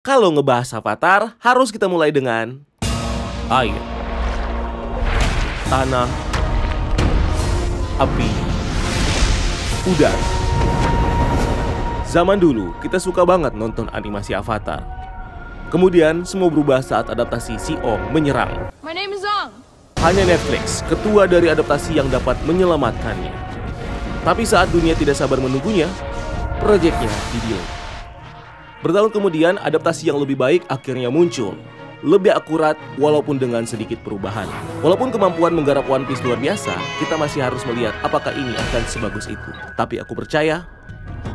Kalau ngebahas Avatar, harus kita mulai dengan air, tanah, api, udara. Zaman dulu, kita suka banget nonton animasi Avatar. Kemudian, semua berubah saat adaptasi Si Ong menyerang. My name is Zong. Hanya Netflix, ketua dari adaptasi yang dapat menyelamatkannya. Tapi saat dunia tidak sabar menunggunya, proyeknya di-delay. Bertahun kemudian, adaptasi yang lebih baik akhirnya muncul. Lebih akurat, walaupun dengan sedikit perubahan. Walaupun kemampuan menggarap One Piece luar biasa, kita masih harus melihat apakah ini akan sebagus itu. Tapi aku percaya,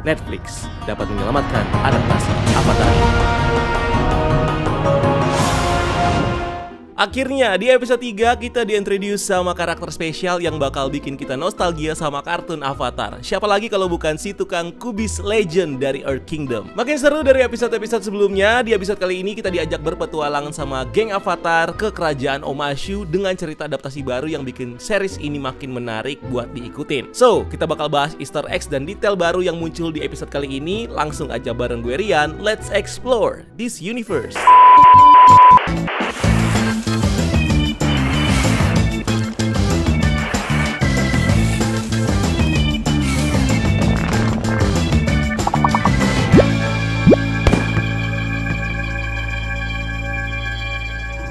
Netflix dapat menyelamatkan adaptasi Avatar. Akhirnya di episode 3 kita diintroduce sama karakter spesial yang bakal bikin kita nostalgia sama kartun Avatar. Siapa lagi kalau bukan si tukang kubis legend dari Earth Kingdom. Makin seru dari episode-episode sebelumnya. Di episode kali ini kita diajak berpetualang sama geng Avatar ke kerajaan Omashu dengan cerita adaptasi baru yang bikin series ini makin menarik buat diikutin. So, kita bakal bahas Easter eggs dan detail baru yang muncul di episode kali ini. Langsung aja bareng gue Rian, let's explore this universe.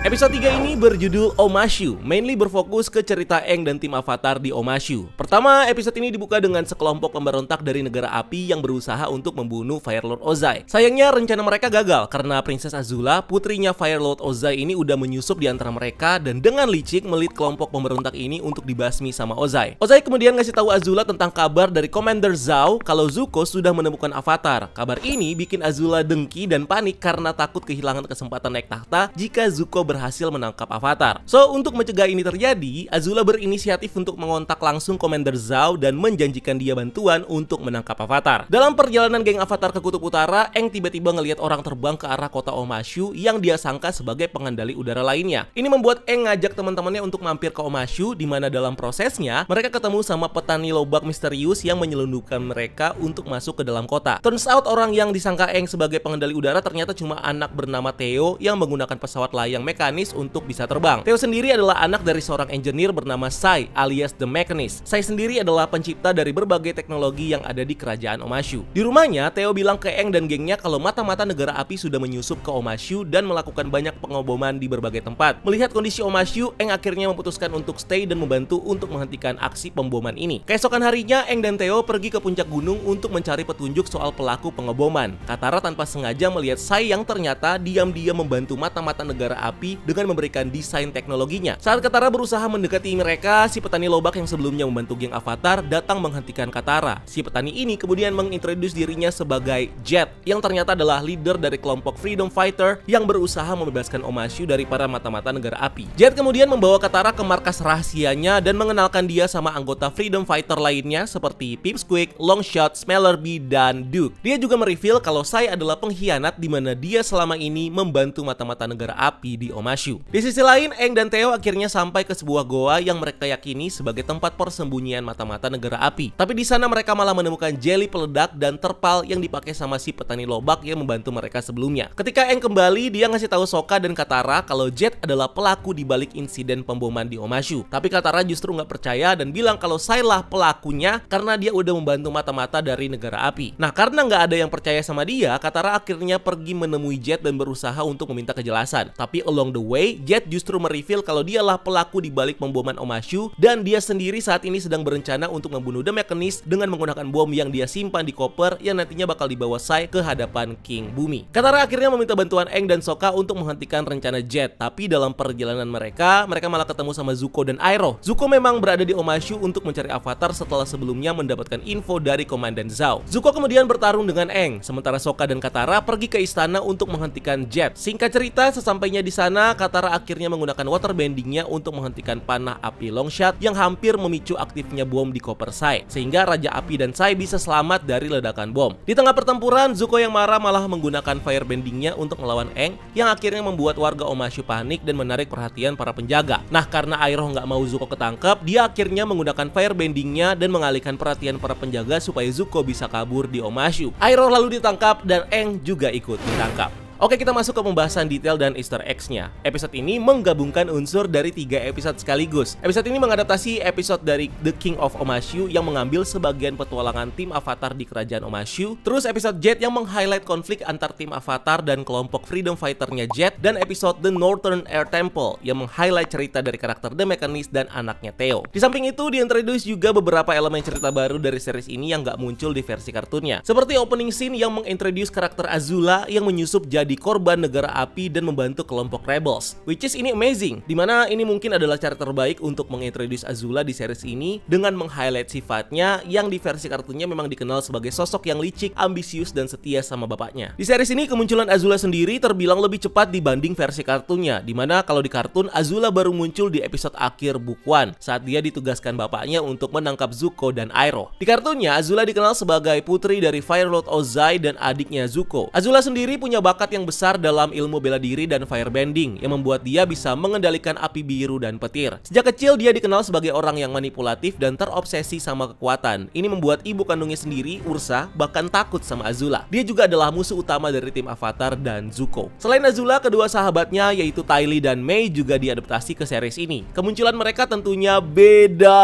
Episode 3 ini berjudul Omashu, mainly berfokus ke cerita Aang dan tim Avatar di Omashu. Pertama, episode ini dibuka dengan sekelompok pemberontak dari negara api yang berusaha untuk membunuh Fire Lord Ozai. Sayangnya rencana mereka gagal karena Princess Azula, putrinya Fire Lord Ozai ini udah menyusup di antara mereka dan dengan licik melit kelompok pemberontak ini untuk dibasmi sama Ozai. Ozai kemudian ngasih tahu Azula tentang kabar dari Commander Zhao kalau Zuko sudah menemukan Avatar. Kabar ini bikin Azula dengki dan panik karena takut kehilangan kesempatan naik tahta jika Zuko berhasil menangkap Avatar. So, untuk mencegah ini terjadi, Azula berinisiatif untuk mengontak langsung Commander Zhao dan menjanjikan dia bantuan untuk menangkap Avatar. Dalam perjalanan geng Avatar ke Kutub Utara, Aang tiba-tiba ngelihat orang terbang ke arah kota Omashu yang dia sangka sebagai pengendali udara lainnya. Ini membuat Aang ngajak teman-temannya untuk mampir ke Omashu, di mana dalam prosesnya mereka ketemu sama petani lobak misterius yang menyelundupkan mereka untuk masuk ke dalam kota. Turns out orang yang disangka Aang sebagai pengendali udara ternyata cuma anak bernama Theo yang menggunakan pesawat layang mekanis untuk bisa terbang. Theo sendiri adalah anak dari seorang engineer bernama Sai alias The Mechanist. Sai sendiri adalah pencipta dari berbagai teknologi yang ada di kerajaan Omashu. Di rumahnya, Theo bilang ke Aang dan gengnya kalau mata-mata negara api sudah menyusup ke Omashu dan melakukan banyak pengoboman di berbagai tempat. Melihat kondisi Omashu, Aang akhirnya memutuskan untuk stay dan membantu untuk menghentikan aksi pemboman ini. Keesokan harinya, Aang dan Theo pergi ke puncak gunung untuk mencari petunjuk soal pelaku pengeboman. Katara tanpa sengaja melihat Sai yang ternyata diam-diam membantu mata-mata negara api dengan memberikan desain teknologinya. Saat Katara berusaha mendekati mereka, si petani lobak yang sebelumnya membantu geng Avatar datang menghentikan Katara. Si petani ini kemudian mengintroduce dirinya sebagai Jet, yang ternyata adalah leader dari kelompok Freedom Fighter yang berusaha membebaskan Omashu dari para mata-mata negara api. Jet kemudian membawa Katara ke markas rahasianya dan mengenalkan dia sama anggota Freedom Fighter lainnya seperti Pipsqueak, Longshot, Smellerbee, dan Duke. Dia juga mereveal kalau Sai adalah pengkhianat di mana dia selama ini membantu mata-mata negara api di Omashu. Di sisi lain, Aang dan Theo akhirnya sampai ke sebuah goa yang mereka yakini sebagai tempat persembunyian mata-mata negara api. Tapi di sana mereka malah menemukan jelly peledak dan terpal yang dipakai sama si petani lobak yang membantu mereka sebelumnya. Ketika Aang kembali, dia ngasih tahu Sokka dan Katara kalau Jet adalah pelaku di balik insiden pemboman di Omashu. Tapi Katara justru nggak percaya dan bilang kalau Sai lah pelakunya karena dia udah membantu mata-mata dari negara api. Nah, karena nggak ada yang percaya sama dia, Katara akhirnya pergi menemui Jet dan berusaha untuk meminta kejelasan. Tapi along the way, Jet justru mereveal kalau dialah pelaku di balik pemboman Omashu dan dia sendiri saat ini sedang berencana untuk membunuh The Mechanist dengan menggunakan bom yang dia simpan di koper yang nantinya bakal dibawa Sai ke hadapan King Bumi. Katara akhirnya meminta bantuan Aang dan Sokka untuk menghentikan rencana Jet, tapi dalam perjalanan mereka malah ketemu sama Zuko dan Iroh. Zuko memang berada di Omashu untuk mencari Avatar setelah sebelumnya mendapatkan info dari Komandan Zhao. Zuko kemudian bertarung dengan Aang, sementara Sokka dan Katara pergi ke istana untuk menghentikan Jet. Singkat cerita, sesampainya di sana, Katara akhirnya menggunakan waterbendingnya untuk menghentikan panah api Longshot yang hampir memicu aktifnya bom di koper Sai, sehingga Raja Api dan Sai bisa selamat dari ledakan bom. Di tengah pertempuran, Zuko yang marah malah menggunakan firebendingnya untuk melawan Aang, yang akhirnya membuat warga Omashu panik dan menarik perhatian para penjaga. Nah, karena Iroh nggak mau Zuko ketangkep, dia akhirnya menggunakan firebendingnya dan mengalihkan perhatian para penjaga supaya Zuko bisa kabur di Omashu. Iroh lalu ditangkap dan Aang juga ikut ditangkap. Oke, kita masuk ke pembahasan detail dan Easter eggs-nya. Episode ini menggabungkan unsur dari 3 episode sekaligus. Episode ini mengadaptasi episode dari The King of Omashu yang mengambil sebagian petualangan tim Avatar di kerajaan Omashu, terus episode Jet yang meng-highlight konflik antar tim Avatar dan kelompok freedom fighter-nya Jet, dan episode The Northern Air Temple yang meng-highlight cerita dari karakter The Mechanist dan anaknya Theo. Di samping itu, diintroduce juga beberapa elemen cerita baru dari series ini yang nggak muncul di versi kartunnya. Seperti opening scene yang mengintroduce karakter Azula yang menyusup jadi korban negara api dan membantu kelompok rebels, which is ini amazing, dimana ini mungkin adalah cara terbaik untuk mengintroduce Azula di series ini dengan meng-highlight sifatnya yang di versi kartunnya memang dikenal sebagai sosok yang licik, ambisius, dan setia sama bapaknya. Di series ini kemunculan Azula sendiri terbilang lebih cepat dibanding versi kartunnya, dimana kalau di kartun Azula baru muncul di episode akhir Book One saat dia ditugaskan bapaknya untuk menangkap Zuko dan Iroh. Di kartunnya Azula dikenal sebagai putri dari Fire Lord Ozai dan adiknya Zuko. Azula sendiri punya bakat yang besar dalam ilmu bela diri dan firebending yang membuat dia bisa mengendalikan api biru dan petir. Sejak kecil dia dikenal sebagai orang yang manipulatif dan terobsesi sama kekuatan. Ini membuat ibu kandungnya sendiri, Ursa, bahkan takut sama Azula. Dia juga adalah musuh utama dari tim Avatar dan Zuko. Selain Azula, kedua sahabatnya yaitu Ty Lee dan Mei juga diadaptasi ke series ini. Kemunculan mereka tentunya beda,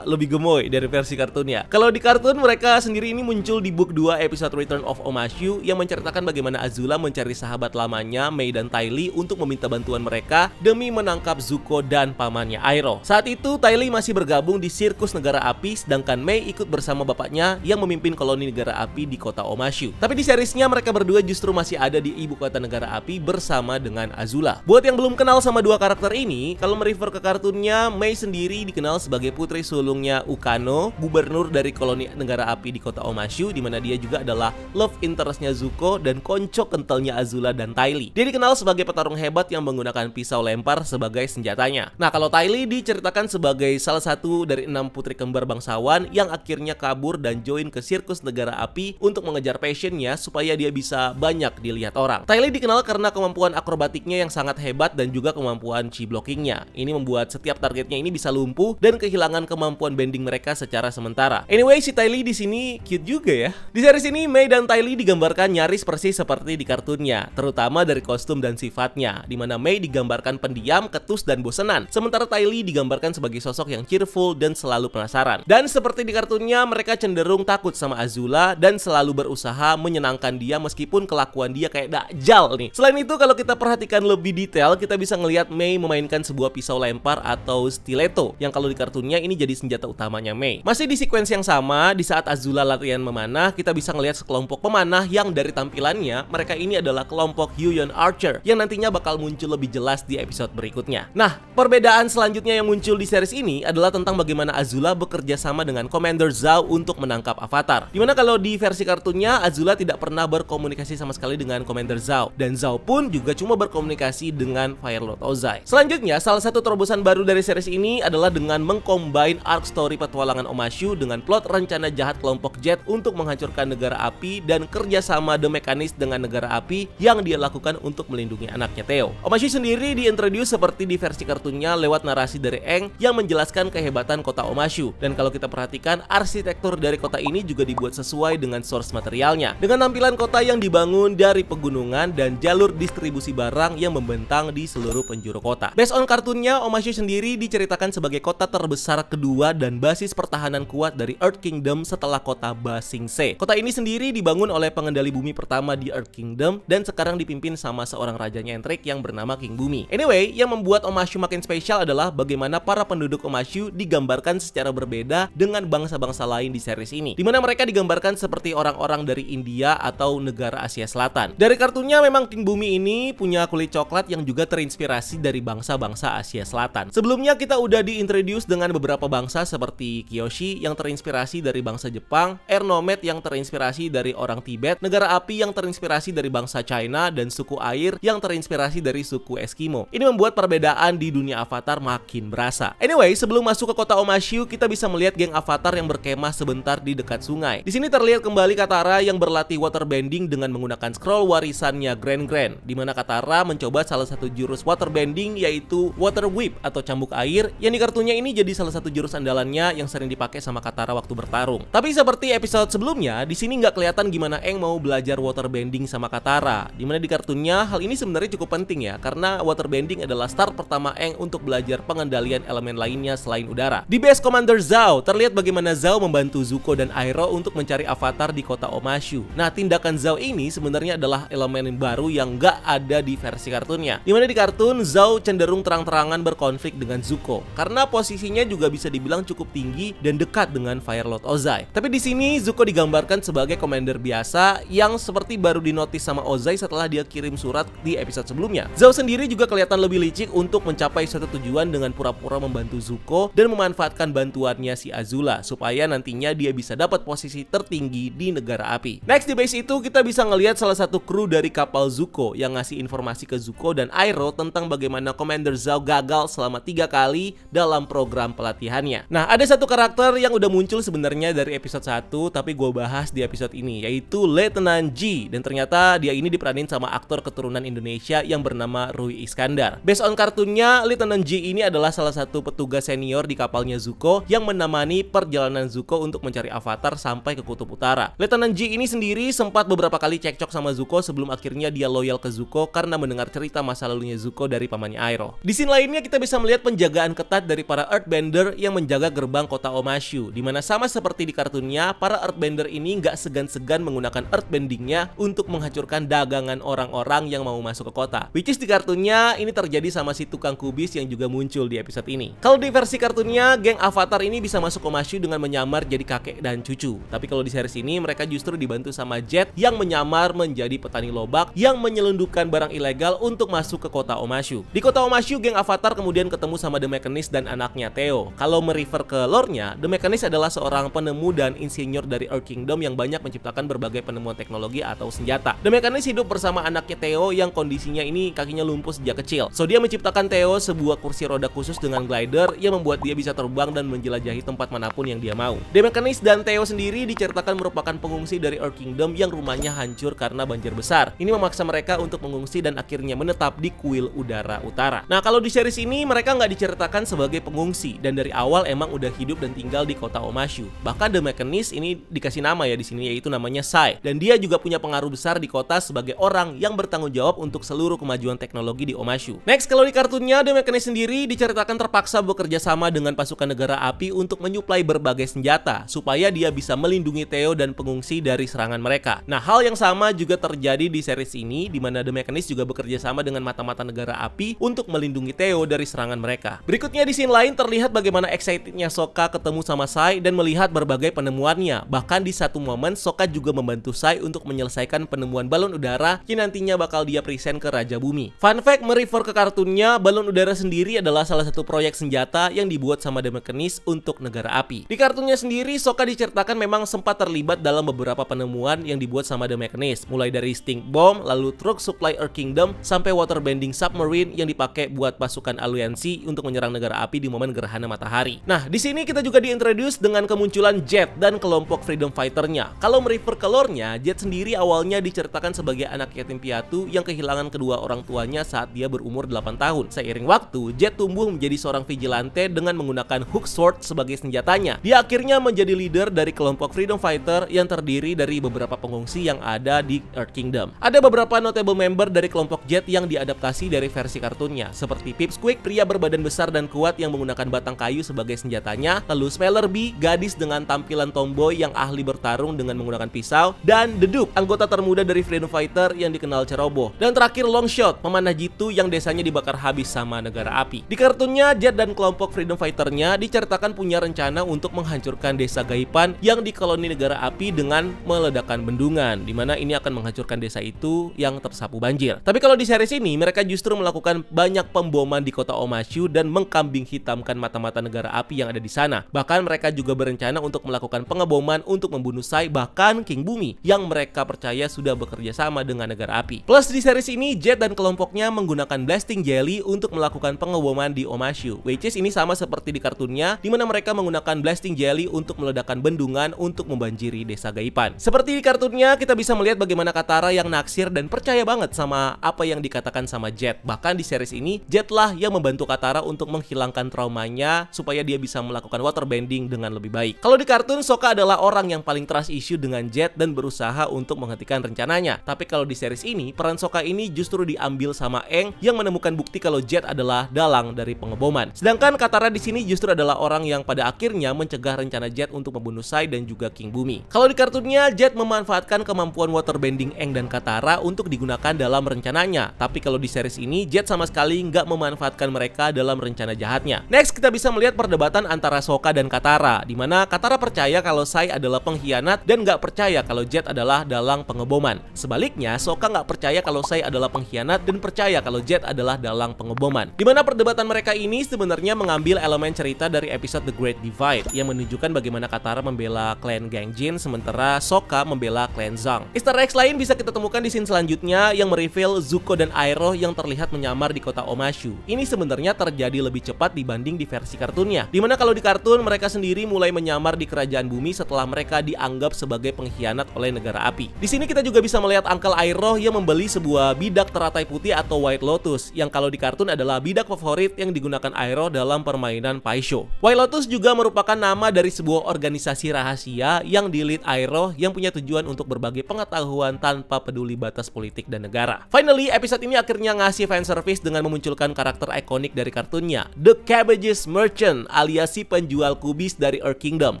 lebih gemoy dari versi kartunnya. Kalau di kartun mereka sendiri ini muncul di book 2 episode Return of Omashu yang menceritakan bagaimana Azula mencari sahabat lamanya Mei dan Ty Lee untuk meminta bantuan mereka demi menangkap Zuko dan pamannya Iroh. Saat itu Ty Lee masih bergabung di sirkus negara api, sedangkan Mei ikut bersama bapaknya yang memimpin koloni negara api di kota Omashu. Tapi di seriesnya mereka berdua justru masih ada di ibu kota negara api bersama dengan Azula. Buat yang belum kenal sama dua karakter ini, kalau merefer ke kartunnya, Mei sendiri dikenal sebagai putri sulungnya Ukano, gubernur dari koloni negara api di kota Omashu, di mana dia juga adalah love interestnya Zuko dan konco kentalnya Azula dan Ty Lee. Dia dikenal sebagai petarung hebat yang menggunakan pisau lempar sebagai senjatanya. Nah, kalau Ty Lee diceritakan sebagai salah satu dari 6 putri kembar bangsawan yang akhirnya kabur dan join ke sirkus negara api untuk mengejar passionnya supaya dia bisa banyak dilihat orang. Ty Lee dikenal karena kemampuan akrobatiknya yang sangat hebat dan juga kemampuan chi blockingnya. Ini membuat setiap targetnya ini bisa lumpuh dan kehilangan kemampuan bending mereka secara sementara. Anyway, si Ty Lee di sini cute juga ya. Di series ini Mei dan Ty Lee digambarkan nyaris persis seperti di kartunnya, terutama dari kostum dan sifatnya, di mana Mei digambarkan pendiam, ketus, dan bosenan, sementara Ty Lee digambarkan sebagai sosok yang cheerful dan selalu penasaran. Dan seperti di kartunnya, mereka cenderung takut sama Azula dan selalu berusaha menyenangkan dia meskipun kelakuan dia kayak dakjal nih. Selain itu, kalau kita perhatikan lebih detail, kita bisa ngelihat Mei memainkan sebuah pisau lempar atau stiletto, yang kalau di kartunnya ini jadi senjata utamanya Mei. Masih di sequence yang sama, di saat Azula latihan memanah, kita bisa ngelihat sekelompok pemanah yang dari tampilannya, mereka ini adalah kelompok Huion Archer yang nantinya bakal muncul lebih jelas di episode berikutnya. Nah, perbedaan selanjutnya yang muncul di series ini adalah tentang bagaimana Azula bekerja sama dengan Commander Zhao untuk menangkap Avatar. Dimana kalau di versi kartunnya, Azula tidak pernah berkomunikasi sama sekali dengan Commander Zhao, dan Zhao pun juga cuma berkomunikasi dengan Fire Lord Ozai. Selanjutnya, salah satu terobosan baru dari series ini adalah dengan mengcombine arc story petualangan Omashu dengan plot rencana jahat kelompok Jet untuk menghancurkan negara api dan kerjasama The Mechanist dengan negara api yang dia lakukan untuk melindungi anaknya Theo. Omashu sendiri diintroduce seperti di versi kartunnya lewat narasi dari Aang yang menjelaskan kehebatan kota Omashu. Dan kalau kita perhatikan, arsitektur dari kota ini juga dibuat sesuai dengan source materialnya, dengan tampilan kota yang dibangun dari pegunungan dan jalur distribusi barang yang membentang di seluruh penjuru kota. Based on kartunnya, Omashu sendiri diceritakan sebagai kota terbesar kedua dan basis pertahanan kuat dari Earth Kingdom setelah kota Ba Sing Se. Kota ini sendiri dibangun oleh pengendali bumi pertama di Earth Kingdom dan sekarang dipimpin sama seorang rajanya entrik yang bernama King Bumi. Anyway, yang membuat Omashu makin spesial adalah bagaimana para penduduk Omashu digambarkan secara berbeda dengan bangsa-bangsa lain di series ini, dimana mereka digambarkan seperti orang-orang dari India atau negara Asia Selatan. Dari kartunnya memang King Bumi ini punya kulit coklat yang juga terinspirasi dari bangsa-bangsa Asia Selatan. Sebelumnya kita udah diintroduce dengan beberapa bangsa seperti Kyoshi yang terinspirasi dari bangsa Jepang, Air Nomad yang terinspirasi dari orang Tibet, negara api yang terinspirasi dari bangsa China, dan suku air yang terinspirasi dari suku Eskimo. Ini membuat perbedaan di dunia Avatar makin berasa. Anyway, sebelum masuk ke kota Omashu, kita bisa melihat geng Avatar yang berkemah sebentar di dekat sungai. Di sini terlihat kembali Katara yang berlatih waterbending dengan menggunakan scroll warisannya Grand Grand, di mana Katara mencoba salah satu jurus waterbending yaitu Water Whip atau cambuk air, yang di kartunya ini jadi salah satu jurus andalannya yang sering dipakai sama Katara waktu bertarung. Tapi seperti episode sebelumnya, di sini nggak kelihatan gimana Aang mau belajar waterbending sama Katara. Dimana di kartunnya hal ini sebenarnya cukup penting ya, karena waterbending adalah start pertama Aang untuk belajar pengendalian elemen lainnya selain udara. Di base Commander Zhao, terlihat bagaimana Zhao membantu Zuko dan Iroh untuk mencari avatar di kota Omashu. Nah, tindakan Zhao ini sebenarnya adalah elemen baru yang nggak ada di versi kartunnya. Dimana di kartun, Zhao cenderung terang-terangan berkonflik dengan Zuko, karena posisinya juga bisa dibilang cukup tinggi dan dekat dengan Fire Lord Ozai. Tapi di sini Zuko digambarkan sebagai commander biasa yang seperti baru dinotis sama Ozai setelah dia kirim surat di episode sebelumnya. Zhao sendiri juga kelihatan lebih licik untuk mencapai suatu tujuan dengan pura-pura membantu Zuko dan memanfaatkan bantuannya si Azula supaya nantinya dia bisa dapat posisi tertinggi di negara api. Next, di base itu kita bisa ngelihat salah satu kru dari kapal Zuko yang ngasih informasi ke Zuko dan Iroh tentang bagaimana Commander Zhao gagal selama 3 kali dalam program pelatihannya. Nah, ada satu karakter yang udah muncul sebenarnya dari episode 1 tapi gue bahas di episode ini, yaitu Lieutenant G, dan ternyata dia ini diperanin sama aktor keturunan Indonesia yang bernama Rui Iskandar. Based on kartunnya, Lieutenant G ini adalah salah satu petugas senior di kapalnya Zuko yang menemani perjalanan Zuko untuk mencari avatar sampai ke Kutub Utara. Lieutenant G ini sendiri sempat beberapa kali cekcok sama Zuko sebelum akhirnya dia loyal ke Zuko karena mendengar cerita masa lalunya Zuko dari pamannya Iroh. Di scene lainnya kita bisa melihat penjagaan ketat dari para Earthbender yang menjaga gerbang kota Omashu, dimana sama seperti di kartunnya, para Earthbender ini nggak segan-segan menggunakan Earthbendingnya untuk menghancurkan dagangan orang-orang yang mau masuk ke kota. Which is di kartunnya ini terjadi sama si tukang kubis yang juga muncul di episode ini. Kalau di versi kartunnya, geng Avatar ini bisa masuk Omashu dengan menyamar jadi kakek dan cucu. Tapi kalau di series ini mereka justru dibantu sama Jet yang menyamar menjadi petani lobak yang menyelundupkan barang ilegal untuk masuk ke kota Omashu. Di kota Omashu, geng Avatar kemudian ketemu sama The Mechanist dan anaknya Theo. Kalau merefer ke lore-nya, The Mechanist adalah seorang penemu dan insinyur dari Earth Kingdom yang banyak menciptakan berbagai penemuan teknologi atau senjata. The Mechanist hidup bersama anaknya Theo yang kondisinya ini kakinya lumpuh sejak kecil. So dia menciptakan Theo sebuah kursi roda khusus dengan glider yang membuat dia bisa terbang dan menjelajahi tempat manapun yang dia mau. The Mechanist dan Theo sendiri diceritakan merupakan pengungsi dari Earth Kingdom yang rumahnya hancur karena banjir besar. Ini memaksa mereka untuk mengungsi dan akhirnya menetap di kuil udara utara. Nah, kalau di series ini mereka nggak diceritakan sebagai pengungsi dan dari awal emang udah hidup dan tinggal di kota Omashu. Bahkan The Mechanist ini dikasih nama ya di sini, yaitu namanya Sai, dan dia juga punya pengaruh besar di kota sebagai orang yang bertanggung jawab untuk seluruh kemajuan teknologi di Omashu. Next, kalau di kartunnya, The Mechanist sendiri diceritakan terpaksa bekerja sama dengan pasukan negara api untuk menyuplai berbagai senjata supaya dia bisa melindungi Theo dan pengungsi dari serangan mereka. Nah, hal yang sama juga terjadi di series ini, di mana The Mechanist juga bekerja sama dengan mata-mata negara api untuk melindungi Theo dari serangan mereka. Berikutnya di scene lain terlihat bagaimana excitednya Sokka ketemu sama Sai dan melihat berbagai penemuannya. Bahkan di satu momen Sokka juga membantu Sai untuk menyelesaikan penemuan balon udara yang nantinya bakal dia present ke Raja Bumi. Fun fact, merefer ke kartunnya, balon udara sendiri adalah salah satu proyek senjata yang dibuat sama The Mechanist untuk negara api. Di kartunnya sendiri, Sokka diceritakan memang sempat terlibat dalam beberapa penemuan yang dibuat sama The Mechanist, mulai dari stink bomb, lalu truk supply Earth Kingdom, sampai waterbending submarine yang dipakai buat pasukan aliansi untuk menyerang negara api di momen gerhana matahari. Nah, di sini kita juga diintroduce dengan kemunculan Jet dan kelompok freedom fighter-nya. Kalau merefer ke lore-nya, Jet sendiri awalnya diceritakan sebagai anak yatim piatu yang kehilangan kedua orang tuanya saat dia berumur 8 tahun. Seiring waktu, Jet tumbuh menjadi seorang vigilante dengan menggunakan hook sword sebagai senjatanya. Dia akhirnya menjadi leader dari kelompok freedom fighter yang terdiri dari beberapa pengungsi yang ada di Earth Kingdom. Ada beberapa notable member dari kelompok Jet yang diadaptasi dari versi kartunnya, seperti Pipsqueak, pria berbadan besar dan kuat yang menggunakan batang kayu sebagai senjatanya, lalu Smeller Bee, gadis dengan tampilan tomboy yang ahli bertarung dengan menggunakan pisau, dan The Duke, anggota termuda dari freedom fighter yang dikenal ceroboh, dan terakhir Longshot, pemanah jitu yang desanya dibakar habis sama negara api. Di kartunnya, Jet dan kelompok freedom fighter-nya diceritakan punya rencana untuk menghancurkan desa Gaipan yang di koloni negara api dengan meledakkan bendungan, dimana ini akan menghancurkan desa itu yang tersapu banjir. Tapi kalau di series ini, mereka justru melakukan banyak pemboman di kota Omashu dan mengkambing hitamkan mata-mata negara api yang ada di sana. Bahkan mereka juga berencana untuk melakukan pengeboman untuk membunuh Sai, bahkan King Bumi yang mereka percaya sudah bekerja sama dengan negara api. Plus di series ini, Jet dan kelompoknya menggunakan blasting jelly untuk melakukan pengeboman di Omashu. Which is ini sama seperti di kartunnya, di mana mereka menggunakan blasting jelly untuk meledakkan bendungan untuk membanjiri desa Gaipan. Seperti di kartunnya, kita bisa melihat bagaimana Katara yang naksir dan percaya banget sama apa yang dikatakan sama Jet. Bahkan di series ini, Jet lah yang membantu Katara untuk menghilangkan traumanya supaya dia bisa melakukan waterbending dengan lebih baik. Kalau di kartun, Sokka adalah orang yang paling trust issue dengan Jet dan berusaha untuk menghentikan rencananya. Sokanya. Tapi kalau di series ini, peran Sokka ini justru diambil sama Aang yang menemukan bukti kalau Jet adalah dalang dari pengeboman. Sedangkan Katara di sini justru adalah orang yang pada akhirnya mencegah rencana Jet untuk membunuh Sai dan juga King Bumi. Kalau di kartunnya, Jet memanfaatkan kemampuan waterbending Aang dan Katara untuk digunakan dalam rencananya. Tapi kalau di series ini, Jet sama sekali nggak memanfaatkan mereka dalam rencana jahatnya. Next, kita bisa melihat perdebatan antara Sokka dan Katara, di mana Katara percaya kalau Sai adalah pengkhianat dan nggak percaya kalau Jet adalah dalang pengeboman. Sebaliknya, Sokka nggak percaya kalau Sai adalah pengkhianat dan percaya kalau Jet adalah dalang pengeboman. Di mana perdebatan mereka ini sebenarnya mengambil elemen cerita dari episode The Great Divide yang menunjukkan bagaimana Katara membela klan Gang Jin sementara Sokka membela klan Zhang. Easter eggs lain bisa kita temukan di scene selanjutnya yang mereveal Zuko dan Iroh yang terlihat menyamar di kota Omashu. Ini sebenarnya terjadi lebih cepat dibanding di versi kartunnya. Dimana kalau di kartun mereka sendiri mulai menyamar di kerajaan bumi setelah mereka dianggap sebagai pengkhianat oleh negara api. Di sini kita juga bisa melihat Uncle Iroh yang membeli sebuah bidak teratai putih atau White Lotus yang kalau di kartun adalah bidak favorit yang digunakan Iroh dalam permainan Pai Sho. White Lotus juga merupakan nama dari sebuah organisasi rahasia yang di-lead Iroh yang punya tujuan untuk berbagi pengetahuan tanpa peduli batas politik dan negara. Finally, episode ini akhirnya ngasih fanservice dengan memunculkan karakter ikonik dari kartunnya, The Cabbages Merchant alias si penjual kubis dari Earth Kingdom.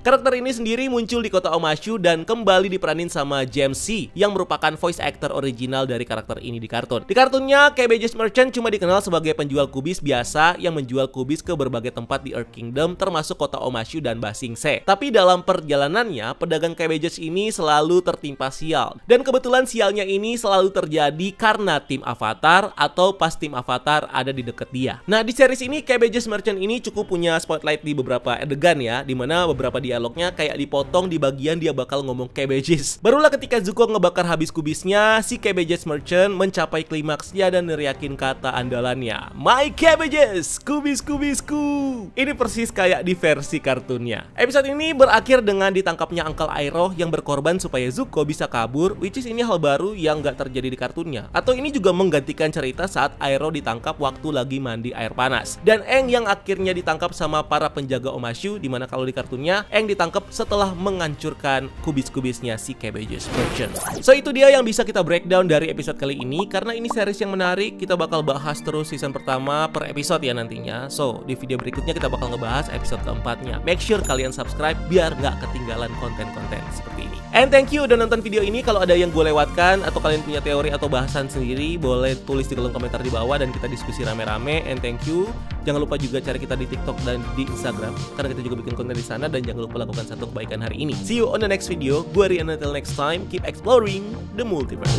Karakter ini sendiri muncul di kota Omashu dan kembali diperanin sama James C yang merupakan voice actor original dari karakter ini di kartun. Di kartunnya, Cabbages Merchant cuma dikenal sebagai penjual kubis biasa yang menjual kubis ke berbagai tempat di Earth Kingdom termasuk kota Omashu dan Ba Sing Se. Tapi dalam perjalanannya, pedagang cabbages ini selalu tertimpa sial. Dan kebetulan sialnya ini selalu terjadi karena tim Avatar atau pas tim Avatar ada di dekat dia. Nah, di series ini Cabbages Merchant ini cukup punya spotlight di beberapa adegan ya, dimana beberapa dialognya kayak dipotong di bagian dia bakal ngomong cabbages. Barulah ketika Zuko ngebakar habis kubisnya, si Cabbages Merchant mencapai klimaksnya dan neriakin kata andalannya, "My cabbages, kubis-kubisku." Ini persis kayak di versi kartunnya. Episode ini berakhir dengan ditangkapnya Uncle Iroh yang berkorban supaya Zuko bisa kabur, which is ini hal baru yang nggak terjadi di kartunnya. Atau ini juga menggantikan cerita saat Iroh ditangkap waktu lagi mandi air panas. Dan Aang yang akhirnya ditangkap sama para penjaga Omashu, dimana kalau di kartunnya Aang ditangkap setelah menghancurkan kubis-kubisnya si Cabbages Merchant. So itu dia yang bisa kita breakdown dari episode kali ini. Karena ini series yang menarik, kita bakal bahas terus season pertama per episode ya nantinya. So di video berikutnya kita bakal ngebahas episode keempatnya. Make sure kalian subscribe biar nggak ketinggalan konten-konten seperti ini. And thank you udah nonton video ini. Kalau ada yang gue lewatkan atau kalian punya teori atau bahasan sendiri, boleh tulis di kolom komentar di bawah dan kita diskusi rame-rame. And thank you. Jangan lupa juga cari kita di TikTok dan di Instagram karena kita juga bikin konten di sana, dan jangan lupa lakukan satu kebaikan hari ini. See you on the next video. Gue Rian, until next time, keep exploring the multiverse.